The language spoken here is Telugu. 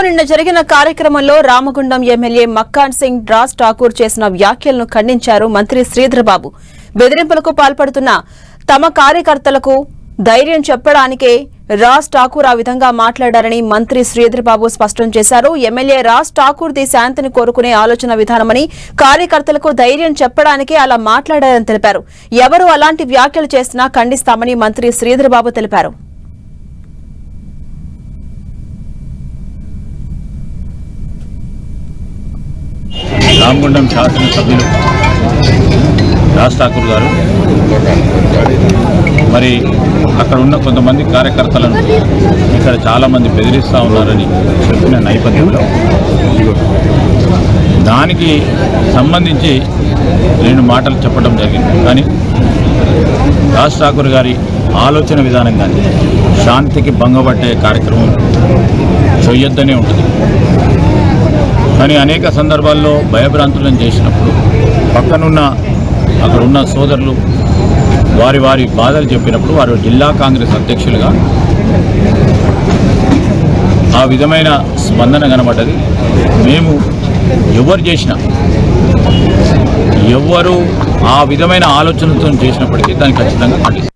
నిన్న జరిగిన కార్యక్రమంలో రామగుండం ఎమ్మెల్యే మక్కాన్ సింగ్ రాజ్ ఠాకూర్ చేసిన వ్యాఖ్యలను ఖండించారు మంత్రి శ్రీధర్ బాబు. బెదిరింపులకు పాల్పడుతున్న తమ కార్యకర్తలకు ధైర్యం చెప్పడానికే రాజ్ ఠాకూర్ ఆ విధంగా మాట్లాడారని మంత్రి శ్రీధర్ బాబు స్పష్టం చేశారు. ఎమ్మెల్యే రాజ్ ఠాకూర్ ది శాంతిని కోరుకునే ఆలోచన విధానమని, కార్యకర్తలకు ధైర్యం చెప్పడానికే అలా మాట్లాడారని తెలిపారు. ఎవరు అలాంటి వ్యాఖ్యలు చేసినా ఖండిస్తామని మంత్రి శ్రీధర్ బాబు తెలిపారు. రామగుండం శాసనసభ్యులు రాజ్ ఠాకూర్ గారు మరి అక్కడ ఉన్న కొంతమంది కార్యకర్తలను ఇక్కడ చాలామంది బెదిరిస్తూ ఉన్నారని చెప్పిన నేపథ్యంలో దానికి సంబంధించి 2 మాటలు చెప్పడం జరిగింది. కానీ రాజ్ ఠాకూర్ గారి ఆలోచన విధానం కానీ శాంతికి భంగపట్టే కార్యక్రమం చేయొద్దనే ఉంటుంది. కానీ అనేక సందర్భాల్లో భయభ్రాంతులను చేసినప్పుడు అక్కడున్న సోదరులు వారి బాధలు చెప్పినప్పుడు వారు జిల్లా కాంగ్రెస్ అధ్యక్షులుగా ఆ విధమైన స్పందన కనబడ్డది. మేము ఎవరు చేసినా ఎవరు ఆ విధమైన ఆలోచనలతో చేసినప్పటికీ దాన్ని ఖచ్చితంగా ఖండిస్తాం.